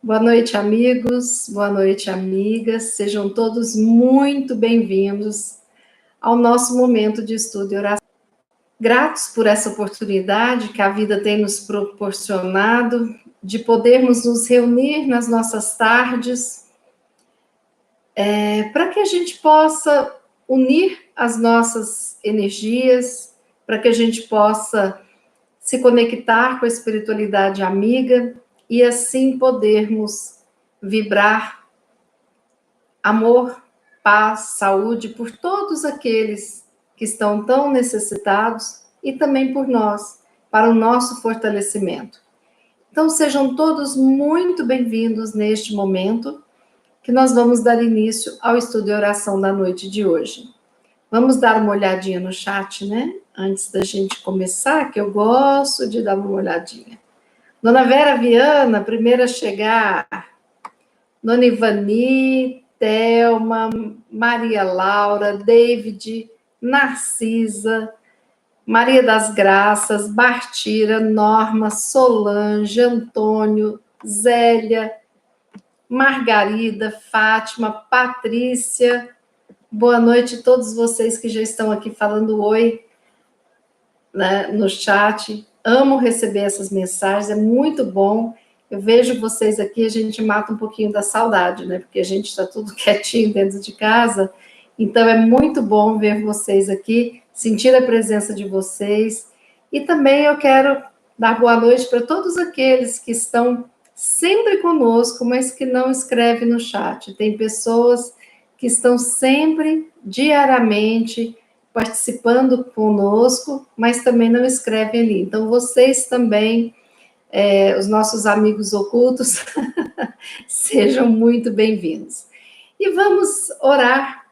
Boa noite, amigos, boa noite, amigas. Sejam todos muito bem-vindos ao nosso momento de estudo e oração. Gratos por essa oportunidade que a vida tem nos proporcionado de podermos nos reunir nas nossas tardes, para que a gente possa unir as nossas energias, para que a gente possa se conectar com a espiritualidade amiga e assim podermos vibrar amor, paz, saúde por todos aqueles que estão tão necessitados e também por nós, para o nosso fortalecimento. Então, sejam todos muito bem-vindos neste momento que nós vamos dar início ao estudo e oração da noite de hoje. Vamos dar uma olhadinha no chat, né? Antes da gente começar, que eu gosto de dar uma olhadinha. Dona Vera Viana, primeira a chegar. Dona Ivani, Thelma, Maria Laura, David, Narcisa, Maria das Graças, Bartira, Norma, Solange, Antônio, Zélia, Margarida, Fátima, Patrícia. Boa noite a todos vocês que já estão aqui falando oi, né, no chat. Amo receber essas mensagens, é muito bom. Eu vejo vocês aqui, a gente mata um pouquinho da saudade, né? Porque a gente está tudo quietinho dentro de casa. Então, é muito bom ver vocês aqui, sentir a presença de vocês. E também eu quero dar boa noite para todos aqueles que estão sempre conosco, mas que não escrevem no chat. Tem pessoas que estão sempre, diariamente, participando conosco, mas também não escrevem ali. Então, vocês também, os nossos amigos ocultos, sejam muito bem-vindos. E vamos orar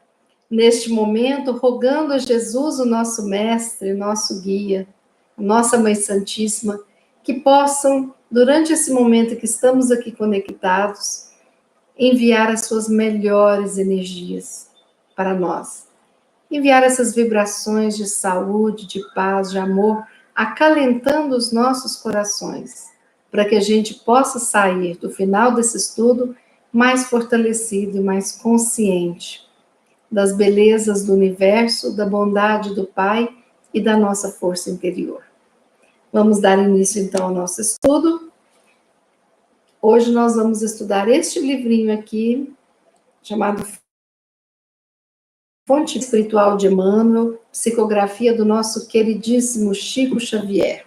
neste momento, rogando a Jesus, o nosso mestre, nosso guia, nossa Mãe Santíssima, que possam, durante esse momento que estamos aqui conectados, enviar as suas melhores energias para nós. Enviar essas vibrações de saúde, de paz, de amor, acalentando os nossos corações, para que a gente possa sair do final desse estudo mais fortalecido e mais consciente das belezas do universo, da bondade do Pai e da nossa força interior. Vamos dar início, então, ao nosso estudo. Hoje nós vamos estudar este livrinho aqui, chamado Fonte Espiritual de Emmanuel, psicografia do nosso queridíssimo Chico Xavier.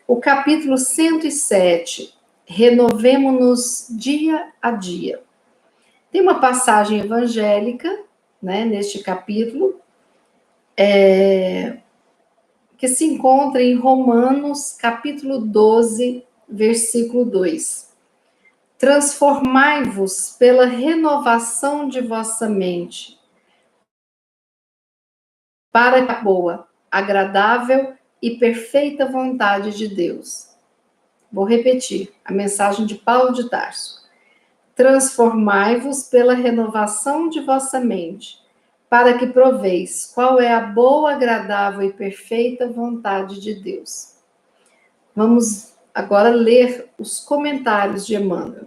O capítulo 107, Renovemo-nos dia a dia. Tem uma passagem evangélica, né, neste capítulo, que se encontra em Romanos, capítulo 12, versículo 2. Transformai-vos pela renovação de vossa mente, para a boa, agradável e perfeita vontade de Deus. Vou repetir a mensagem de Paulo de Tarso. Transformai-vos pela renovação de vossa mente, para que proveis qual é a boa, agradável e perfeita vontade de Deus. Vamos agora ler os comentários de Emmanuel.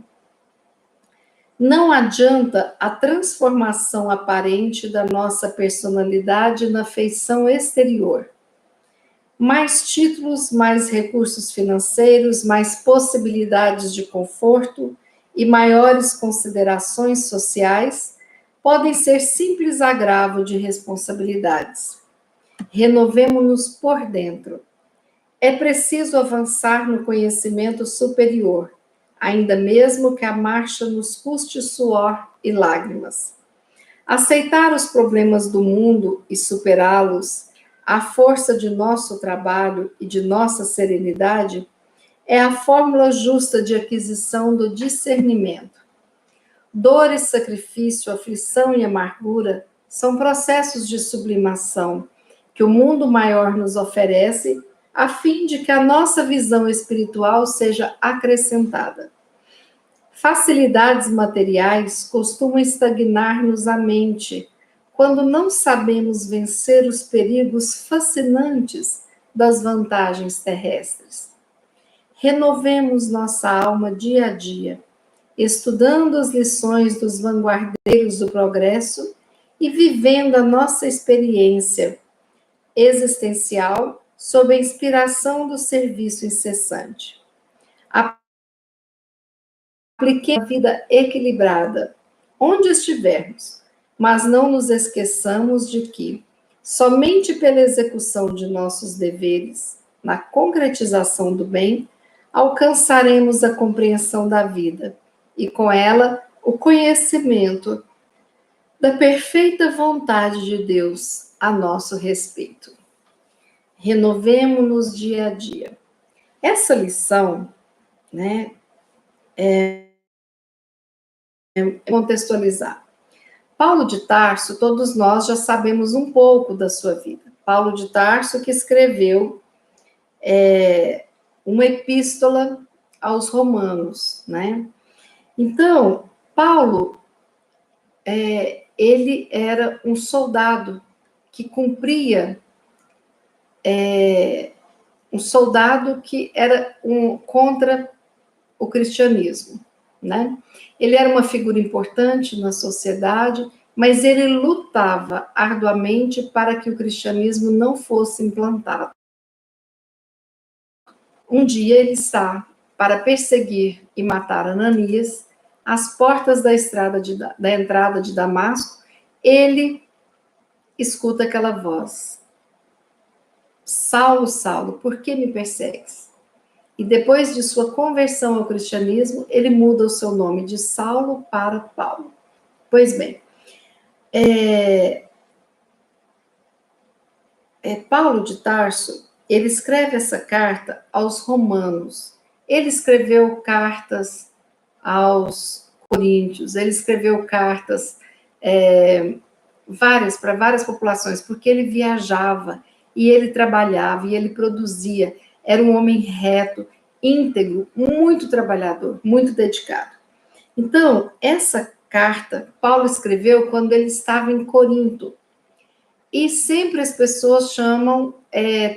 Não adianta a transformação aparente da nossa personalidade na feição exterior. Mais títulos, mais recursos financeiros, mais possibilidades de conforto e maiores considerações sociais podem ser simples agravo de responsabilidades. Renovemo-nos por dentro. É preciso avançar no conhecimento superior, ainda mesmo que a marcha nos custe suor e lágrimas. Aceitar os problemas do mundo e superá-los, à força de nosso trabalho e de nossa serenidade, é a fórmula justa de aquisição do discernimento. Dor e sacrifício, aflição e amargura são processos de sublimação que o mundo maior nos oferece a fim de que a nossa visão espiritual seja acrescentada. Facilidades materiais costumam estagnar-nos a mente quando não sabemos vencer os perigos fascinantes das vantagens terrestres. Renovemos nossa alma dia a dia, estudando as lições dos vanguardeiros do progresso e vivendo a nossa experiência existencial sob a inspiração do serviço incessante. Apliquemos a vida equilibrada, onde estivermos, mas não nos esqueçamos de que, somente pela execução de nossos deveres, na concretização do bem, alcançaremos a compreensão da vida e, com ela, o conhecimento da perfeita vontade de Deus a nosso respeito. Renovemo-nos dia a dia. Essa lição, né, contextualizar. Paulo de Tarso, todos nós já sabemos um pouco da sua vida. Paulo de Tarso que escreveu uma epístola aos romanos, né? Então, Paulo, ele era um soldado que cumpria, um soldado que era contra o cristianismo, né? Ele era uma figura importante na sociedade, mas ele lutava arduamente para que o cristianismo não fosse implantado. Um dia ele está para perseguir e matar Ananias, às portas da entrada de Damasco, ele escuta aquela voz: Saulo, Saulo, por que me persegues? E depois de sua conversão ao cristianismo, ele muda o seu nome de Saulo para Paulo. Pois bem, Paulo de Tarso, ele escreve essa carta aos romanos. Ele escreveu cartas aos coríntios, ele escreveu cartas para várias populações, porque ele viajava, e ele trabalhava, e ele produzia. Era um homem reto, íntegro, muito trabalhador, muito dedicado. Então, essa carta, Paulo escreveu quando ele estava em Corinto. E sempre as pessoas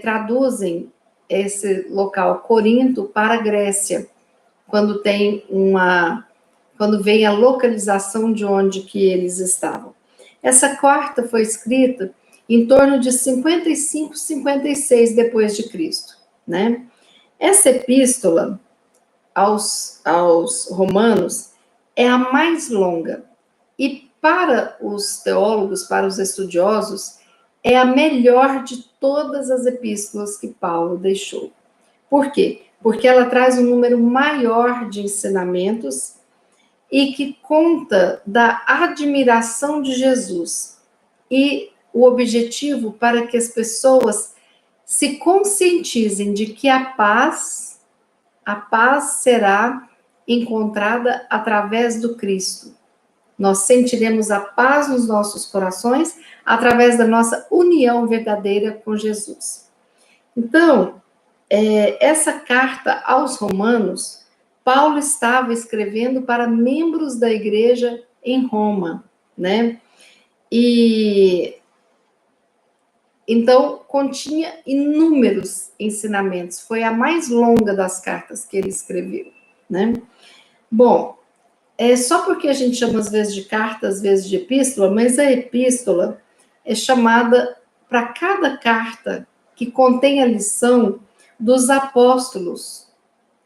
traduzem esse local, Corinto, para a Grécia, quando vem a localização de onde que eles estavam. Essa carta foi escrita em torno de 55, 56 depois de Cristo, né? Essa epístola aos romanos é a mais longa e, para os teólogos, para os estudiosos, é a melhor de todas as epístolas que Paulo deixou. Por quê? Porque ela traz um número maior de ensinamentos e que conta da admiração de Jesus e o objetivo para que as pessoas se conscientizem de que a paz será encontrada através do Cristo. Nós sentiremos a paz nos nossos corações através da nossa união verdadeira com Jesus. Então, essa carta aos Romanos, Paulo estava escrevendo para membros da igreja em Roma, né? E então continha inúmeros ensinamentos. Foi a mais longa das cartas que ele escreveu, né? Bom, só porque a gente chama às vezes de carta, às vezes de epístola, mas a epístola é chamada para cada carta que contém a lição dos apóstolos,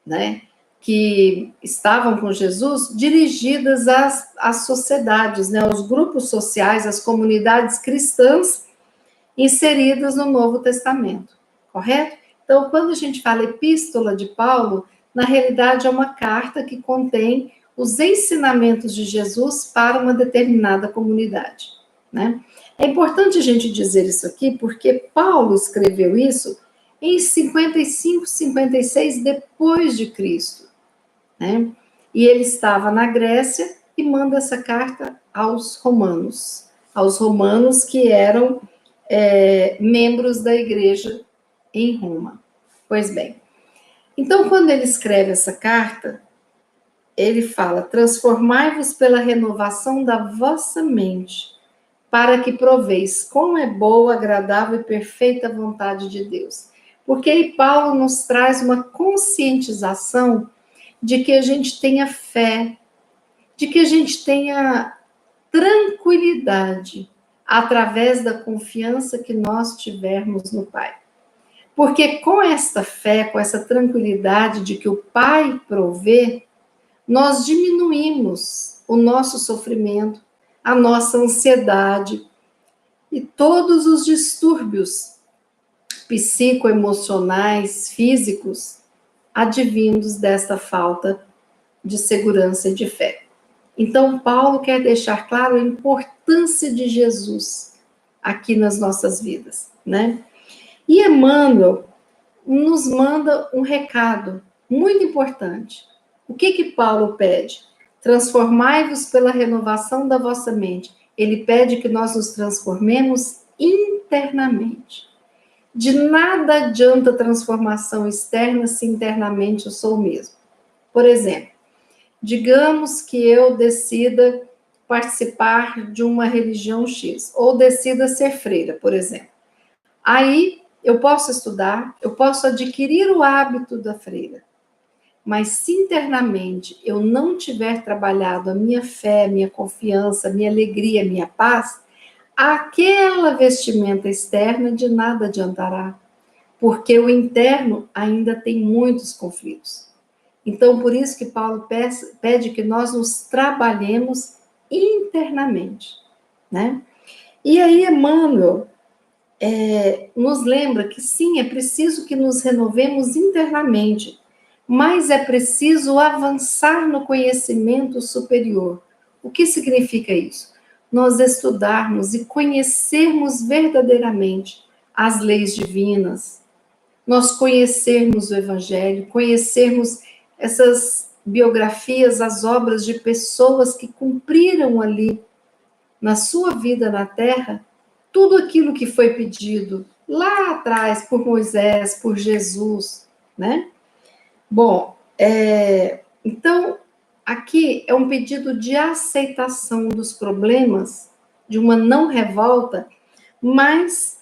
né, que estavam com Jesus, dirigidas às sociedades, né, aos grupos sociais, às comunidades cristãs inseridas no Novo Testamento, correto? Então, quando a gente fala epístola de Paulo, na realidade é uma carta que contém os ensinamentos de Jesus para uma determinada comunidade, né? É importante a gente dizer isso aqui, porque Paulo escreveu isso em 55, 56 depois de Cristo, né? E ele estava na Grécia e manda essa carta aos romanos que eram membros da igreja em Roma. Pois bem, então quando ele escreve essa carta, ele fala: transformai-vos pela renovação da vossa mente, para que proveis quão é boa, agradável e perfeita vontade de Deus. Porque aí Paulo nos traz uma conscientização de que a gente tenha fé, de que a gente tenha tranquilidade através da confiança que nós tivermos no Pai. Porque com esta fé, com essa tranquilidade de que o Pai provê, nós diminuímos o nosso sofrimento, a nossa ansiedade e todos os distúrbios psicoemocionais, físicos, advindos desta falta de segurança e de fé. Então, Paulo quer deixar claro a importância de Jesus aqui nas nossas vidas, né? E Emmanuel nos manda um recado muito importante. O que Paulo pede? Transformai-vos pela renovação da vossa mente. Ele pede que nós nos transformemos internamente. De nada adianta transformação externa se internamente eu sou o mesmo. Por exemplo, digamos que eu decida participar de uma religião X, ou decida ser freira, por exemplo. Aí eu posso estudar, eu posso adquirir o hábito da freira, mas se internamente eu não tiver trabalhado a minha fé, minha confiança, minha alegria, minha paz, aquela vestimenta externa de nada adiantará, porque o interno ainda tem muitos conflitos. Então, por isso que Paulo pede que nós nos trabalhemos internamente, né? E aí, Emmanuel nos lembra que sim, é preciso que nos renovemos internamente, mas é preciso avançar no conhecimento superior. O que significa isso? Nós estudarmos e conhecermos verdadeiramente as leis divinas, nós conhecermos o Evangelho, conhecermos essas biografias, as obras de pessoas que cumpriram ali, na sua vida na Terra, tudo aquilo que foi pedido lá atrás por Moisés, por Jesus, né? Bom, então, aqui é um pedido de aceitação dos problemas, de uma não revolta, mas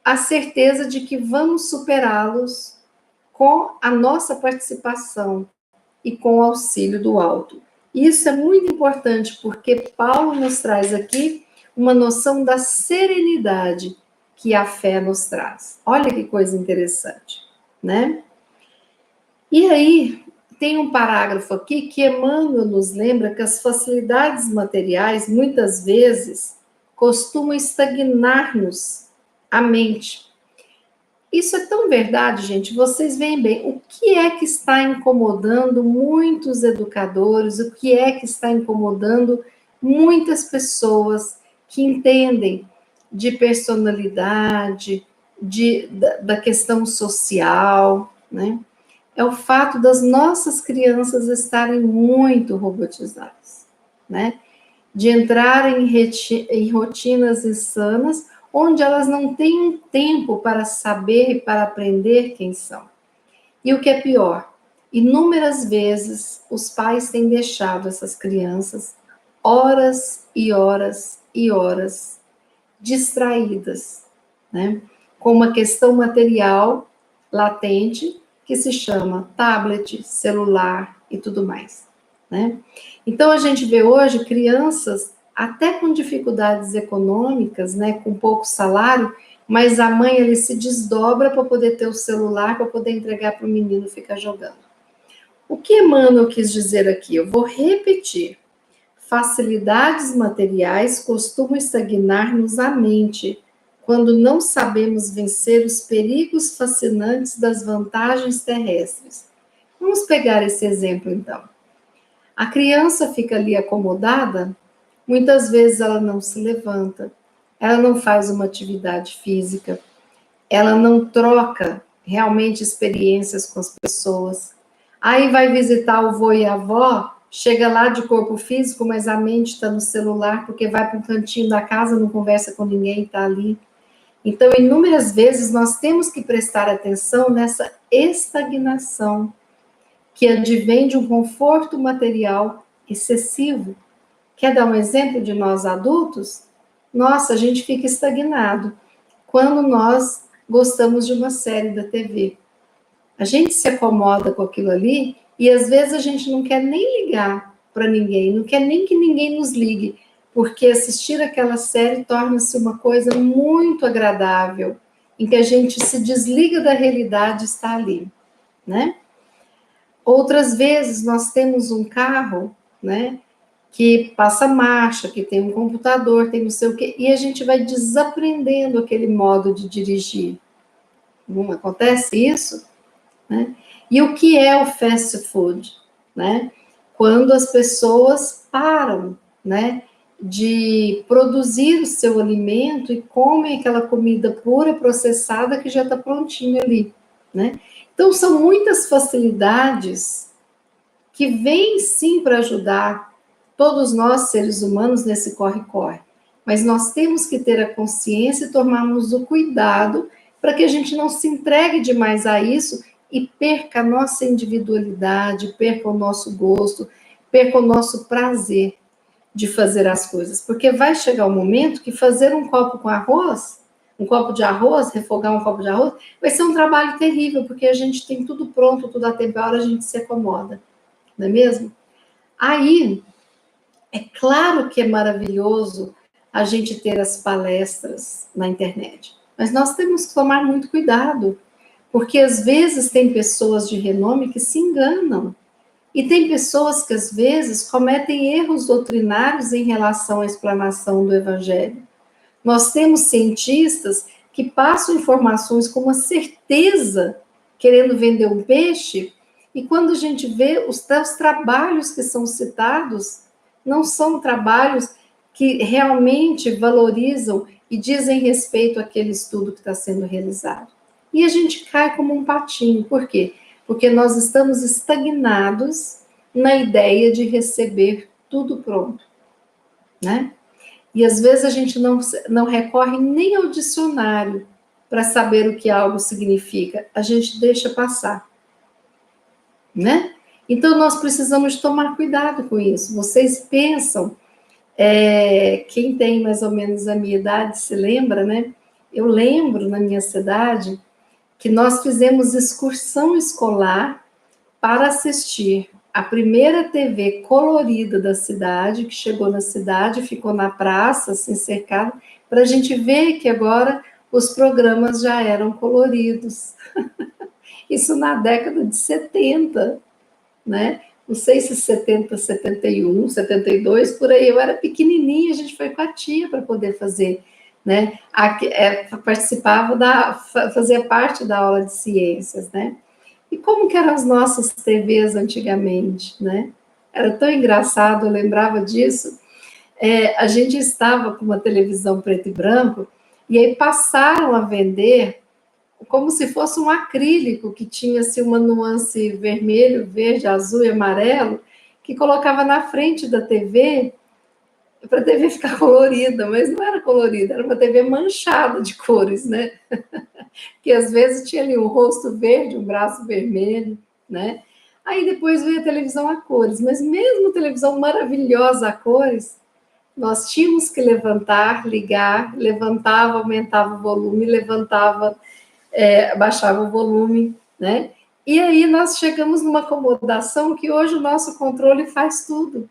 a certeza de que vamos superá-los com a nossa participação e com o auxílio do alto. Isso é muito importante, porque Paulo nos traz aqui uma noção da serenidade que a fé nos traz. Olha que coisa interessante, né? E aí, tem um parágrafo aqui que Emmanuel nos lembra que as facilidades materiais, muitas vezes, costumam estagnar-nos a mente. Isso é tão verdade, gente. Vocês veem bem, o que é que está incomodando muitos educadores, o que é que está incomodando muitas pessoas que entendem de personalidade, da questão social, né? É o fato das nossas crianças estarem muito robotizadas, né? De entrarem em rotinas insanas, onde elas não têm tempo para saber e para aprender quem são. E o que é pior, inúmeras vezes os pais têm deixado essas crianças horas e horas e horas distraídas, né? Com uma questão material latente que se chama tablet, celular e tudo mais, né? Então a gente vê hoje crianças até com dificuldades econômicas, né, com pouco salário, mas a mãe ele se desdobra para poder ter o celular, para poder entregar para o menino ficar jogando. O que Emmanuel quis dizer aqui? Eu vou repetir. Facilidades materiais costumam estagnar-nos a mente, quando não sabemos vencer os perigos fascinantes das vantagens terrestres. Vamos pegar esse exemplo, então. A criança fica ali acomodada, muitas vezes ela não se levanta, ela não faz uma atividade física, ela não troca realmente experiências com as pessoas. Aí vai visitar o vô e a avó, chega lá de corpo físico, mas a mente está no celular, porque vai para um cantinho da casa, não conversa com ninguém, está ali. Então, inúmeras vezes, nós temos que prestar atenção nessa estagnação que advém de um conforto material excessivo. Quer dar um exemplo de nós adultos? Nossa, a gente fica estagnado quando nós gostamos de uma série da TV. A gente se acomoda com aquilo ali e às vezes a gente não quer nem ligar para ninguém, não quer nem que ninguém nos ligue, porque assistir aquela série torna-se uma coisa muito agradável, em que a gente se desliga da realidade e está ali, né? Outras vezes nós temos um carro, né, que passa marcha, que tem um computador, tem não sei o quê, e a gente vai desaprendendo aquele modo de dirigir. Não acontece isso? Né? E o que é o fast food? Né? Quando as pessoas param, né, de produzir o seu alimento e comem aquela comida pura, processada, que já está prontinha ali. Né? Então, são muitas facilidades que vêm sim para ajudar todos nós, seres humanos, nesse corre-corre. Mas nós temos que ter a consciência e tomarmos o cuidado para que a gente não se entregue demais a isso e perca a nossa individualidade, perca o nosso gosto, perca o nosso prazer de fazer as coisas. Porque vai chegar um momento que fazer um copo com arroz, um copo de arroz, refogar um copo de arroz, vai ser um trabalho terrível, porque a gente tem tudo pronto, tudo a tempo, a hora a gente se acomoda. Não é mesmo? Aí, é claro que é maravilhoso a gente ter as palestras na internet, mas nós temos que tomar muito cuidado, porque às vezes tem pessoas de renome que se enganam, e tem pessoas que às vezes cometem erros doutrinários em relação à explanação do evangelho. Nós temos cientistas que passam informações com uma certeza, querendo vender um peixe, e quando a gente vê os trabalhos que são citados, não são trabalhos que realmente valorizam e dizem respeito àquele estudo que está sendo realizado. E a gente cai como um patinho. Por quê? Porque nós estamos estagnados na ideia de receber tudo pronto, né? E às vezes a gente não recorre nem ao dicionário para saber o que algo significa, a gente deixa passar, né? Então nós precisamos tomar cuidado com isso. Vocês pensam, quem tem mais ou menos a minha idade se lembra, né? Eu lembro na minha cidade que nós fizemos excursão escolar para assistir a primeira TV colorida da cidade, que chegou na cidade, ficou na praça, assim, cercada, para a gente ver que agora os programas já eram coloridos. Isso na década de 70, né? Não sei se 70, 71, 72, por aí. Eu era pequenininha, a gente foi com a tia para poder fazer, né? Participava fazia parte da aula de ciências, né? E como que eram as nossas TVs antigamente, né? Era tão engraçado, eu lembrava disso. A gente estava com uma televisão preto e branco, e aí passaram a vender como se fosse um acrílico, que tinha assim, uma nuance vermelho, verde, azul e amarelo, que colocava na frente da TV, para a TV ficar colorida, mas não era colorida, era uma TV manchada de cores, né? Que às vezes tinha ali um rosto verde, um braço vermelho, né? Aí depois veio a televisão a cores, mas mesmo televisão maravilhosa a cores, nós tínhamos que levantar, ligar, levantava, aumentava o volume, levantava, baixava o volume, né? E aí nós chegamos numa acomodação que hoje o nosso controle faz tudo.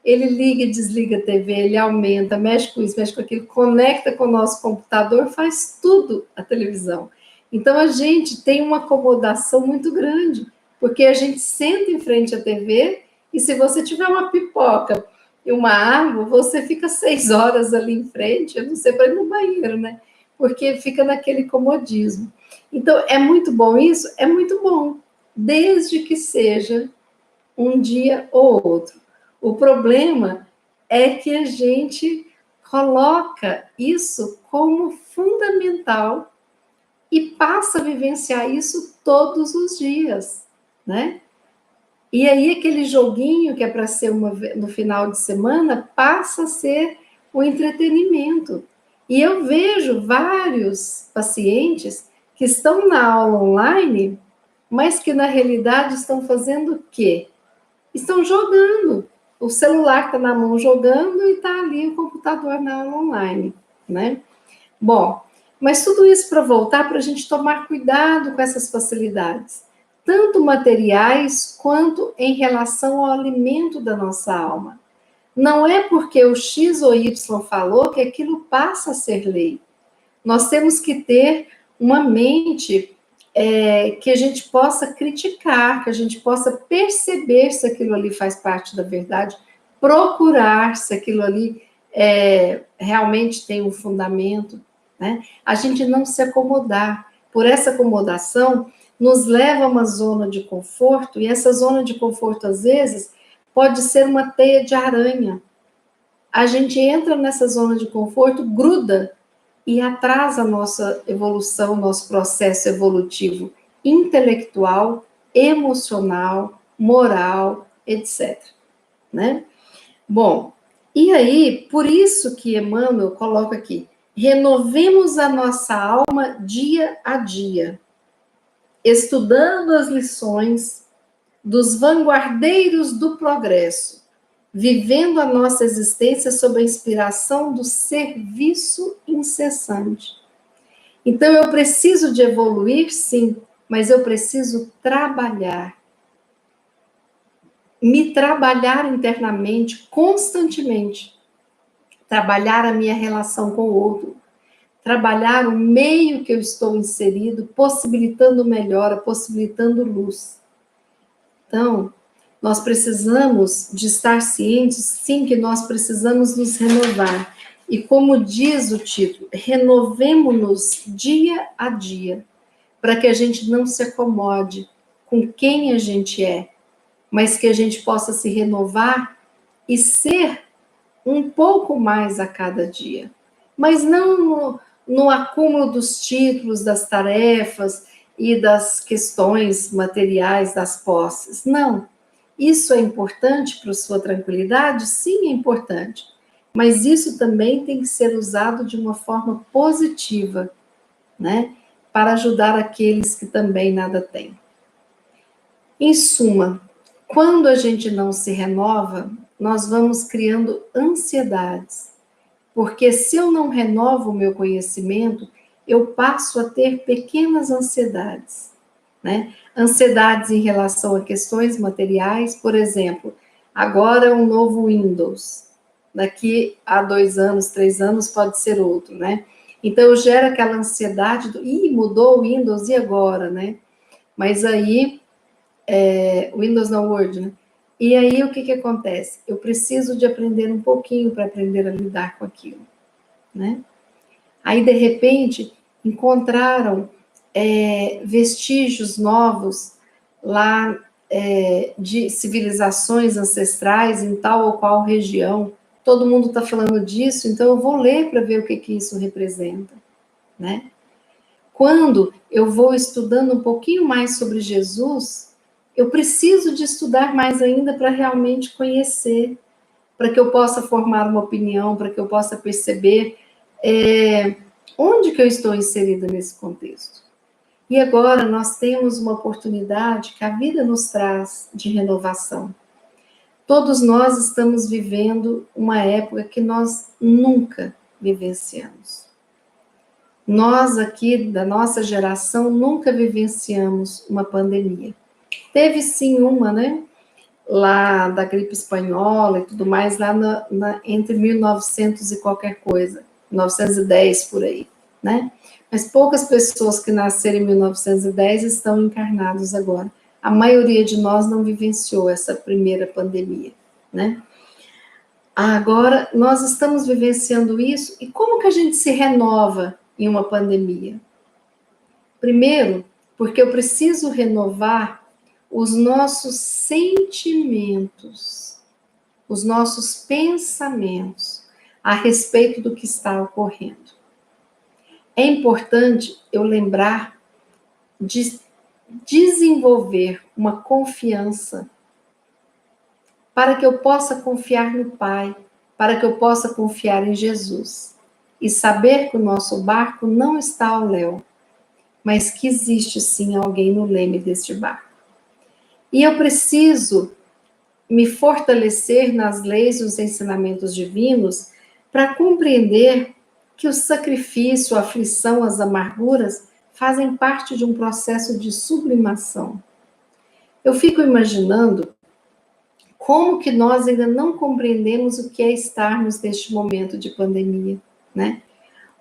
Ele liga e desliga a TV, ele aumenta, mexe com isso, mexe com aquilo, conecta com o nosso computador, faz tudo a televisão. Então, a gente tem uma acomodação muito grande, porque a gente senta em frente à TV e se você tiver uma pipoca e uma água, você fica 6 horas ali em frente, eu não sei, para ir no banheiro, né? Porque fica naquele comodismo. Então, é muito bom isso? É muito bom, desde que seja um dia ou outro. O problema é que a gente coloca isso como fundamental e passa a vivenciar isso todos os dias, né? E aí aquele joguinho que é para ser no final de semana passa a ser o entretenimento. E eu vejo vários pacientes que estão na aula online, mas que na realidade estão fazendo o quê? Estão jogando. O celular está na mão jogando e está ali o computador na aula online, né? Bom, mas tudo isso para voltar para a gente tomar cuidado com essas facilidades. tanto materiais quanto em relação ao alimento da nossa alma. Não é porque o X ou Y falou que aquilo passa a ser lei. Nós temos que ter uma mente que a gente possa criticar, que a gente possa perceber se aquilo ali faz parte da verdade, procurar se aquilo ali realmente tem um fundamento, né? A gente não se acomodar. Por essa acomodação, nos leva a uma zona de conforto, e essa zona de conforto, às vezes, pode ser uma teia de aranha. A gente entra nessa zona de conforto, gruda e atrasa a nossa evolução, nosso processo evolutivo intelectual, emocional, moral, etc. Né? Bom, e aí, por isso que Emmanuel coloca aqui, renovemos a nossa alma dia a dia, estudando as lições dos vanguardeiros do progresso, vivendo a nossa existência sob a inspiração do serviço incessante. Então, eu preciso de evoluir, sim, mas eu preciso trabalhar. Me trabalhar internamente, constantemente. Trabalhar a minha relação com o outro. Trabalhar o meio que eu estou inserido, possibilitando melhora, possibilitando luz. Então, nós precisamos de estar cientes, sim, que nós precisamos nos renovar. E como diz o título, renovemo-nos dia a dia, para que a gente não se acomode com quem a gente é, mas que a gente possa se renovar e ser um pouco mais a cada dia. Mas não no acúmulo dos títulos, das tarefas e das questões materiais, das posses. Não. Isso é importante para a sua tranquilidade? Sim, é importante. Mas isso também tem que ser usado de uma forma positiva, né? Para ajudar aqueles que também nada têm. Em suma, quando a gente não se renova, nós vamos criando ansiedades. Porque se eu não renovo o meu conhecimento, eu passo a ter pequenas ansiedades, né? Ansiedades em relação a questões materiais, por exemplo, agora um novo Windows, daqui a 2 anos, 3 anos pode ser outro, né? Então gera aquela ansiedade do, mudou o Windows, e agora, né? Mas aí, Windows não Word, né? E aí o que acontece? Eu preciso de aprender um pouquinho para aprender a lidar com aquilo, né? Aí, de repente, encontraram vestígios novos lá de civilizações ancestrais em tal ou qual região. Todo mundo está falando disso, então eu vou ler para ver o que isso representa, né? Quando eu vou estudando um pouquinho mais sobre Jesus, eu preciso de estudar mais ainda para realmente conhecer, para que eu possa formar uma opinião, para que eu possa perceber onde que eu estou inserida nesse contexto. E agora nós temos uma oportunidade que a vida nos traz de renovação. Todos nós estamos vivendo uma época que nós nunca vivenciamos. Nós aqui, da nossa geração, nunca vivenciamos uma pandemia. Teve sim uma, né? Lá da gripe espanhola e tudo mais, lá entre 1900 e qualquer coisa, 1910 por aí, né? Mas poucas pessoas que nasceram em 1910 estão encarnados agora. A maioria de nós não vivenciou essa primeira pandemia, né? Agora, nós estamos vivenciando isso, e como que a gente se renova em uma pandemia? Primeiro, porque eu preciso renovar os nossos sentimentos, os nossos pensamentos a respeito do que está ocorrendo. É importante eu lembrar de desenvolver uma confiança para que eu possa confiar no Pai, para que eu possa confiar em Jesus e saber que o nosso barco não está ao léu, mas que existe sim alguém no leme deste barco. E eu preciso me fortalecer nas leis e os ensinamentos divinos para compreender que o sacrifício, a aflição, as amarguras fazem parte de um processo de sublimação. Eu fico imaginando como que nós ainda não compreendemos o que é estarmos neste momento de pandemia, né?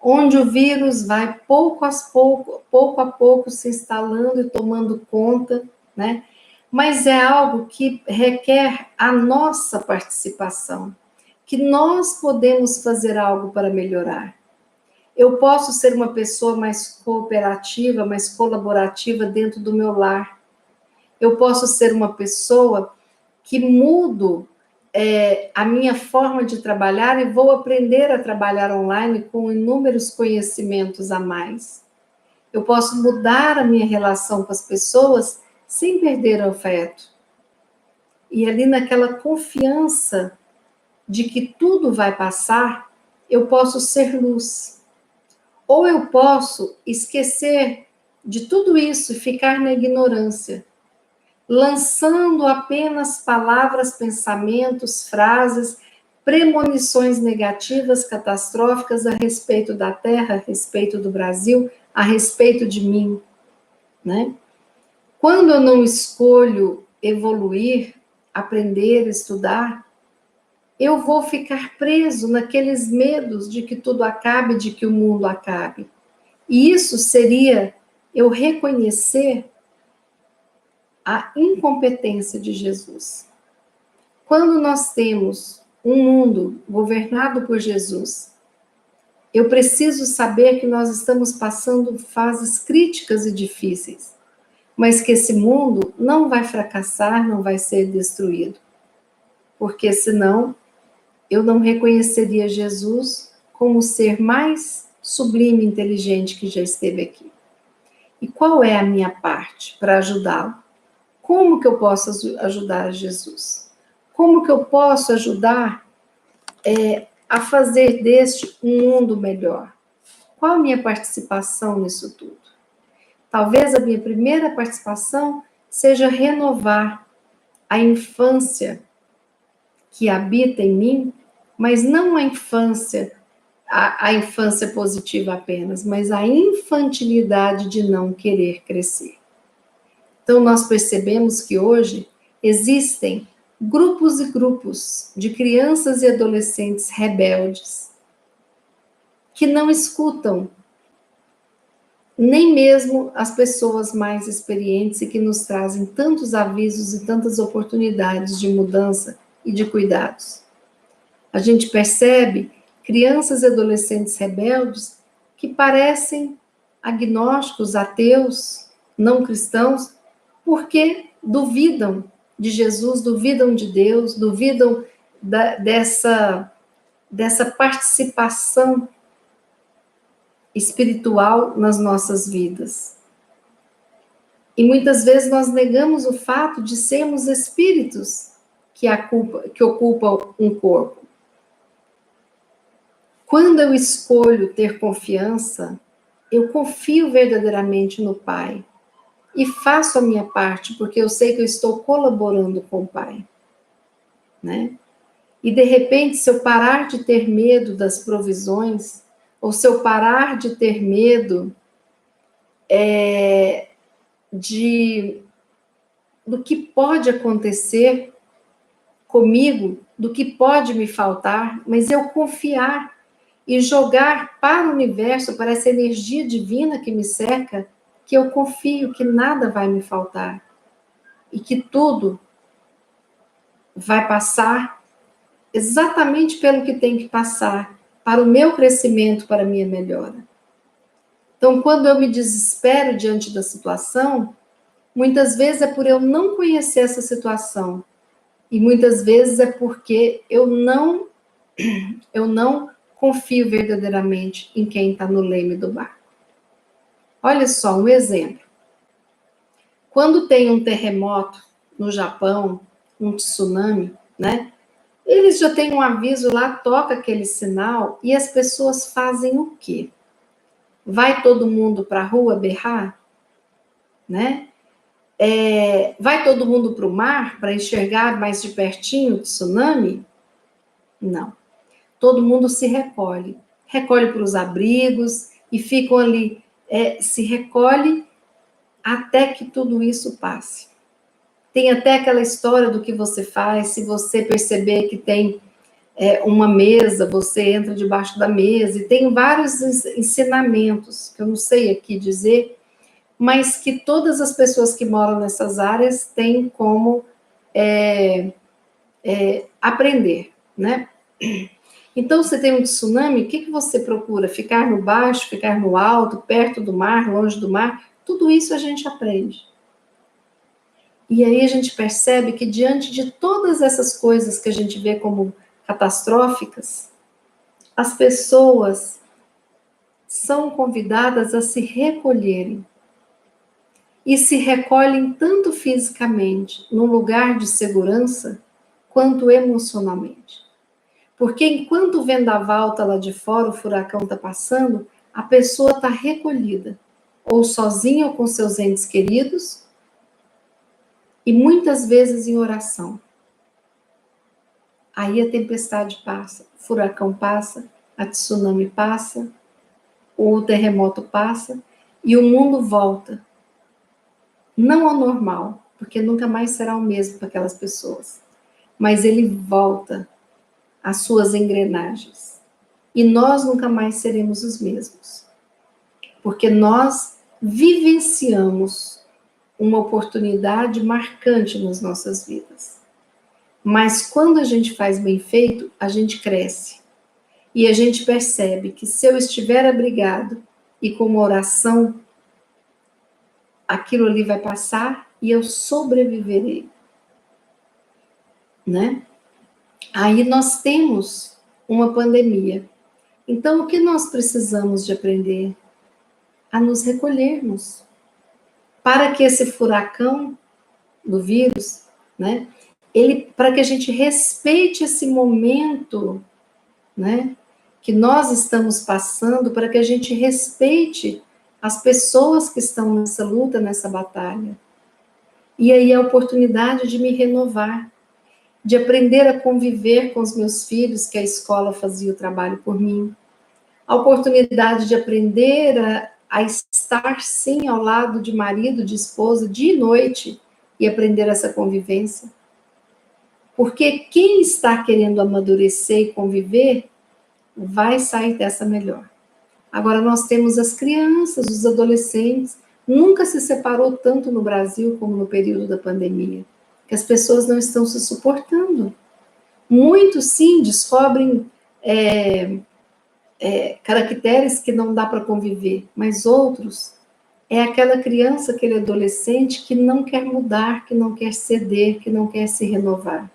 Onde o vírus vai pouco a pouco se instalando e tomando conta, né? Mas é algo que requer a nossa participação, que nós podemos fazer algo para melhorar. Eu posso ser uma pessoa mais cooperativa, mais colaborativa dentro do meu lar. Eu posso ser uma pessoa que mudo a minha forma de trabalhar e vou aprender a trabalhar online com inúmeros conhecimentos a mais. Eu posso mudar a minha relação com as pessoas sem perder o afeto. E ali naquela confiança de que tudo vai passar, eu posso ser luz. Ou eu posso esquecer de tudo isso e ficar na ignorância, lançando apenas palavras, pensamentos, frases, premonições negativas, catastróficas a respeito da Terra, a respeito do Brasil, a respeito de mim, né? Quando eu não escolho evoluir, aprender, estudar, eu vou ficar preso naqueles medos de que tudo acabe, de que o mundo acabe. E isso seria eu reconhecer a incompetência de Jesus. Quando nós temos um mundo governado por Jesus, eu preciso saber que nós estamos passando fases críticas e difíceis, mas que esse mundo não vai fracassar, não vai ser destruído, porque senão eu não reconheceria Jesus como o ser mais sublime e inteligente que já esteve aqui. E qual é a minha parte para ajudá-lo? Como que eu posso ajudar a Jesus? Como que eu posso ajudar a fazer deste um mundo melhor? Qual a minha participação nisso tudo? Talvez a minha primeira participação seja renovar a infância que habita em mim, mas não a infância positiva apenas, mas a infantilidade de não querer crescer. Então, nós percebemos que hoje existem grupos e grupos de crianças e adolescentes rebeldes que não escutam nem mesmo as pessoas mais experientes e que nos trazem tantos avisos e tantas oportunidades de mudança e de cuidados. A gente percebe crianças e adolescentes rebeldes que parecem agnósticos, ateus, não cristãos, porque duvidam de Jesus, duvidam de Deus, duvidam dessa participação espiritual nas nossas vidas. E muitas vezes nós negamos o fato de sermos espíritos que ocupam um corpo. Quando eu escolho ter confiança, eu confio verdadeiramente no Pai e faço a minha parte, porque eu sei que eu estou colaborando com o Pai, né? E de repente, se eu parar de ter medo das provisões, ou se eu parar de ter medo do que pode acontecer comigo, do que pode me faltar, mas eu confiar e jogar para o universo, para essa energia divina que me cerca, que eu confio que nada vai me faltar e que tudo vai passar exatamente pelo que tem que passar, para o meu crescimento, para a minha melhora. Então, quando eu me desespero diante da situação, muitas vezes é por eu não conhecer essa situação, e muitas vezes é porque eu não confio verdadeiramente em quem está no leme do barco. Olha só um exemplo. Quando tem um terremoto no Japão, um tsunami, né? Eles já têm um aviso lá, toca aquele sinal, e as pessoas fazem o quê? Vai todo mundo para a rua berrar? Né? Vai todo mundo para o mar para enxergar mais de pertinho o tsunami? Não. Todo mundo se recolhe para os abrigos e ficam ali, se recolhe até que tudo isso passe. Tem até aquela história do que você faz, se você perceber que tem uma mesa, você entra debaixo da mesa, e tem vários ensinamentos, que eu não sei aqui dizer, mas que todas as pessoas que moram nessas áreas têm como aprender, né? Então, você tem um tsunami, o que você procura? Ficar no baixo, ficar no alto, perto do mar, longe do mar? Tudo isso a gente aprende. E aí a gente percebe que diante de todas essas coisas que a gente vê como catastróficas, as pessoas são convidadas a se recolherem. E se recolhem tanto fisicamente, num lugar de segurança, quanto emocionalmente. Porque enquanto o vendaval está lá de fora, o furacão está passando, a pessoa está recolhida, ou sozinha ou com seus entes queridos, e muitas vezes em oração. Aí a tempestade passa, o furacão passa, a tsunami passa, o terremoto passa, e o mundo volta. Não ao normal, porque nunca mais será o mesmo para aquelas pessoas, mas ele volta às suas engrenagens. E nós nunca mais seremos os mesmos, porque nós vivenciamos uma oportunidade marcante nas nossas vidas. Mas quando a gente faz bem feito, a gente cresce. E a gente percebe que se eu estiver abrigado e com uma oração, aquilo ali vai passar e eu sobreviverei. Né? Aí nós temos uma pandemia. Então, o que nós precisamos de aprender? A nos recolhermos. Para que esse furacão do vírus, né, para que a gente respeite esse momento, né, que nós estamos passando, para que a gente respeite as pessoas que estão nessa luta, nessa batalha. E aí a oportunidade de me renovar, de aprender a conviver com os meus filhos, que a escola fazia o trabalho por mim. A oportunidade de aprender a estar, sim, ao lado de marido, de esposa, de noite, e aprender essa convivência. Porque quem está querendo amadurecer e conviver, vai sair dessa melhor. Agora, nós temos as crianças, os adolescentes, nunca se separou tanto no Brasil como no período da pandemia, que as pessoas não estão se suportando. Muitos, sim, descobrem caracteres que não dá para conviver, mas outros é aquela criança, aquele adolescente que não quer mudar, que não quer ceder, que não quer se renovar.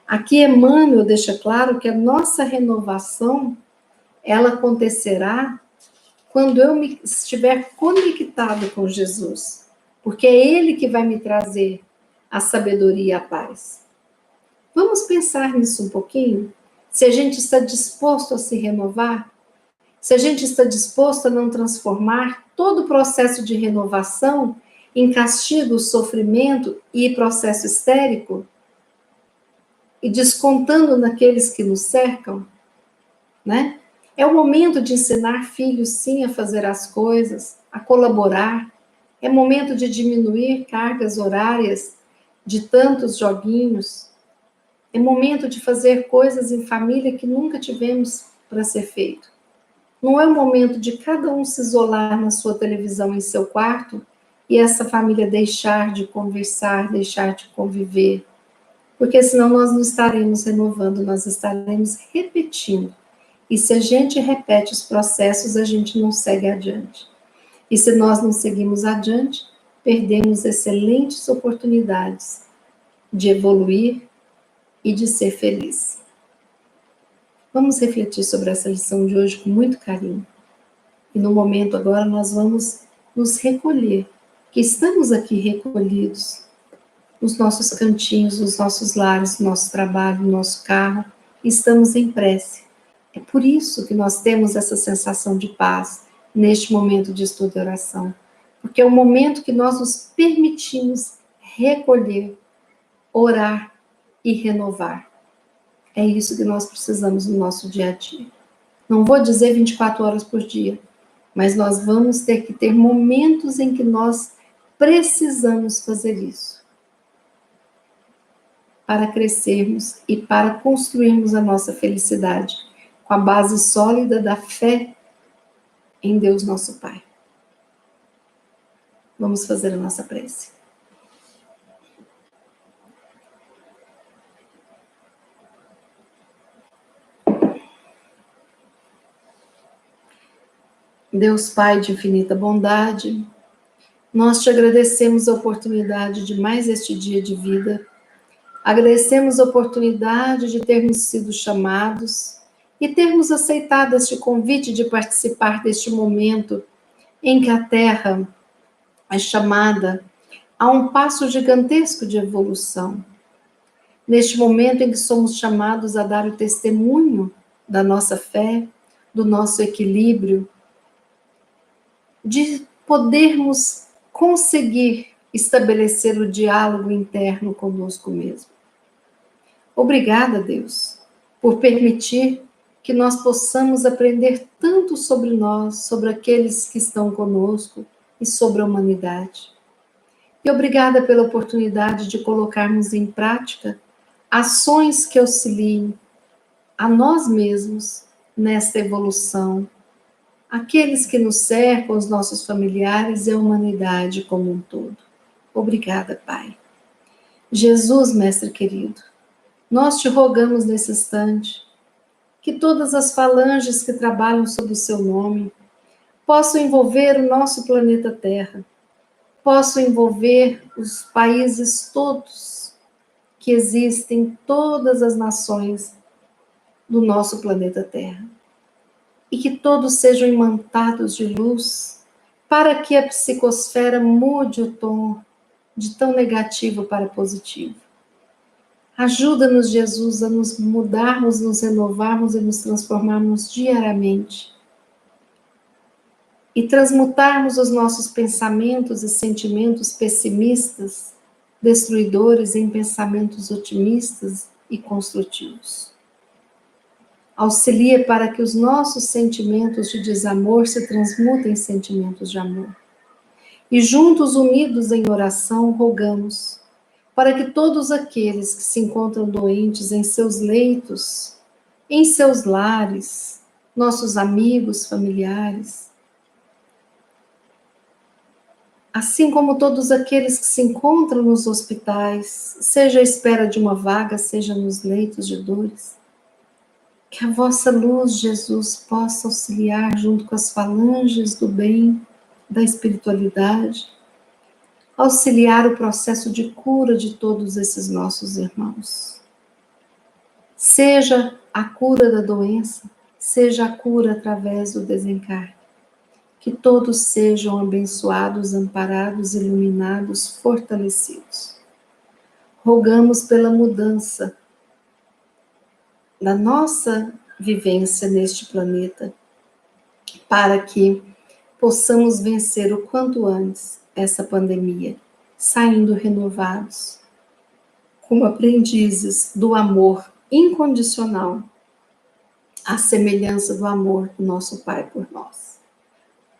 Aqui Emmanuel deixa claro que a nossa renovação, ela acontecerá quando eu estiver conectado com Jesus, porque é Ele que vai me trazer a sabedoria e a paz. Vamos pensar nisso um pouquinho? Se a gente está disposto a se renovar, se a gente está disposto a não transformar todo o processo de renovação em castigo, sofrimento e processo histérico, e descontando naqueles que nos cercam, né? É o momento de ensinar filhos, sim, a fazer as coisas, a colaborar. É momento de diminuir cargas horárias de tantos joguinhos. É momento de fazer coisas em família que nunca tivemos para ser feito. Não é o momento de cada um se isolar na sua televisão em seu quarto e essa família deixar de conversar, deixar de conviver. Porque senão nós não estaremos renovando, nós estaremos repetindo. E se a gente repete os processos, a gente não segue adiante. E se nós não seguimos adiante, perdemos excelentes oportunidades de evoluir e de ser feliz. Vamos refletir sobre essa lição de hoje com muito carinho. E no momento agora nós vamos nos recolher, que estamos aqui recolhidos, nos nossos cantinhos, nos nossos lares, no nosso trabalho, no nosso carro, estamos em prece. É por isso que nós temos essa sensação de paz neste momento de estudo e oração, porque é o momento que nós nos permitimos recolher, orar e renovar. É isso que nós precisamos no nosso dia a dia. Não vou dizer 24 horas por dia, mas nós vamos ter que ter momentos em que nós precisamos fazer isso para crescermos e para construirmos a nossa felicidade com a base sólida da fé em Deus nosso Pai. Vamos fazer a nossa prece. Deus Pai de infinita bondade, nós te agradecemos a oportunidade de mais este dia de vida. Agradecemos a oportunidade de termos sido chamados e termos aceitado este convite de participar deste momento em que a Terra é chamada a um passo gigantesco de evolução. Neste momento em que somos chamados a dar o testemunho da nossa fé, do nosso equilíbrio, de podermos conseguir estabelecer o diálogo interno conosco mesmo. Obrigada, Deus, por permitir que nós possamos aprender tanto sobre nós, sobre aqueles que estão conosco e sobre a humanidade. E obrigada pela oportunidade de colocarmos em prática ações que auxiliem a nós mesmos nesta evolução, aqueles que nos cercam, os nossos familiares e a humanidade como um todo. Obrigada, Pai. Jesus, Mestre querido, nós te rogamos nesse instante que todas as falanges que trabalham sob o seu nome possam envolver o nosso planeta Terra, possam envolver os países todos que existem, todas as nações do nosso planeta Terra, e que todos sejam imantados de luz, para que a psicosfera mude o tom de tão negativo para positivo. Ajuda-nos, Jesus, a nos mudarmos, nos renovarmos e nos transformarmos diariamente. E transmutarmos os nossos pensamentos e sentimentos pessimistas, destruidores, em pensamentos otimistas e construtivos. Auxilia para que os nossos sentimentos de desamor se transmutem em sentimentos de amor. E juntos, unidos em oração, rogamos para que todos aqueles que se encontram doentes em seus leitos, em seus lares, nossos amigos, familiares, assim como todos aqueles que se encontram nos hospitais, seja à espera de uma vaga, seja nos leitos de dores, que a vossa luz, Jesus, possa auxiliar junto com as falanges do bem, da espiritualidade, auxiliar o processo de cura de todos esses nossos irmãos. Seja a cura da doença, seja a cura através do desencarne. Que todos sejam abençoados, amparados, iluminados, fortalecidos. Rogamos pela mudança da nossa vivência neste planeta, para que possamos vencer o quanto antes essa pandemia, saindo renovados, como aprendizes do amor incondicional, à semelhança do amor do nosso Pai por nós.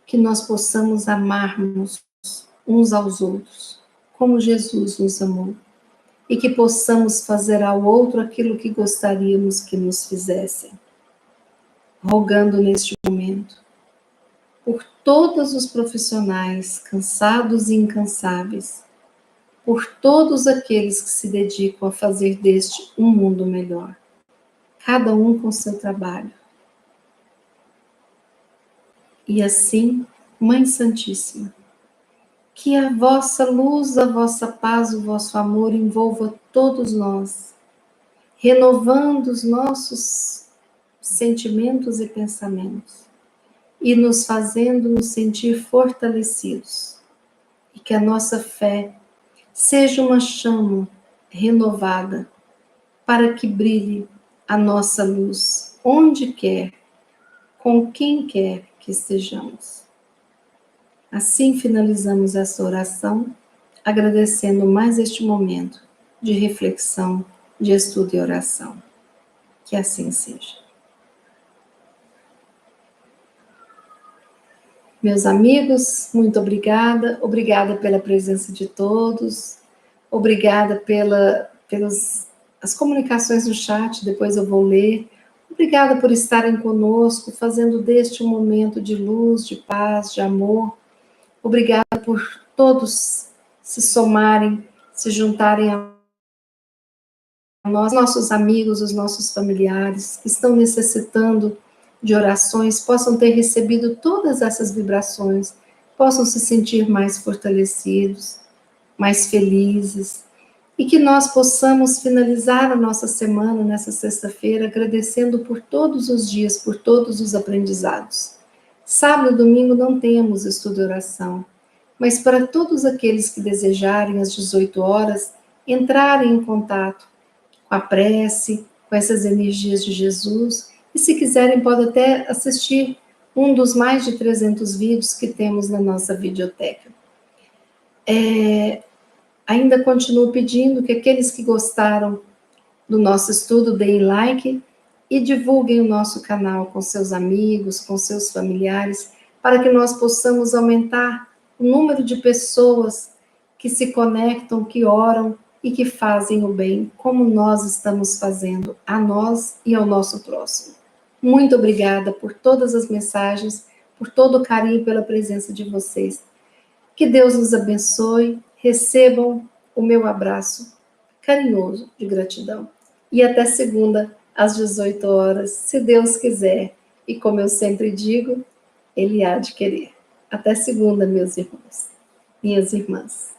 Que nós possamos amarmos uns aos outros, como Jesus nos amou, e que possamos fazer ao outro aquilo que gostaríamos que nos fizessem. Rogando neste momento por todos os profissionais cansados e incansáveis, por todos aqueles que se dedicam a fazer deste um mundo melhor, cada um com seu trabalho. E assim, Mãe Santíssima, que a vossa luz, a vossa paz, o vosso amor envolva todos nós, renovando os nossos sentimentos e pensamentos, e nos fazendo nos sentir fortalecidos, e que a nossa fé seja uma chama renovada, para que brilhe a nossa luz, onde quer, com quem quer que estejamos. Assim finalizamos essa oração, agradecendo mais este momento de reflexão, de estudo e oração. Que assim seja. Meus amigos, muito obrigada. Obrigada pela presença de todos. Obrigada pelas as comunicações no chat, depois eu vou ler. Obrigada por estarem conosco, fazendo deste um momento de luz, de paz, de amor. Obrigada por todos se somarem, se juntarem a nós, nossos amigos, os nossos familiares que estão necessitando de orações, possam ter recebido todas essas vibrações, possam se sentir mais fortalecidos, mais felizes, e que nós possamos finalizar a nossa semana nessa sexta-feira agradecendo por todos os dias, por todos os aprendizados. Sábado e domingo não temos estudo e oração, mas para todos aqueles que desejarem às 18 horas entrarem em contato com a prece, com essas energias de Jesus, e se quiserem podem até assistir um dos mais de 300 vídeos que temos na nossa videoteca. Ainda continuo pedindo que aqueles que gostaram do nosso estudo deem like e divulguem o nosso canal com seus amigos, com seus familiares, para que nós possamos aumentar o número de pessoas que se conectam, que oram e que fazem o bem, como nós estamos fazendo a nós e ao nosso próximo. Muito obrigada por todas as mensagens, por todo o carinho, pela presença de vocês. Que Deus nos abençoe, recebam o meu abraço carinhoso de gratidão. E até segunda, às 18 horas, se Deus quiser. E como eu sempre digo, Ele há de querer. Até segunda, meus irmãos, minhas irmãs.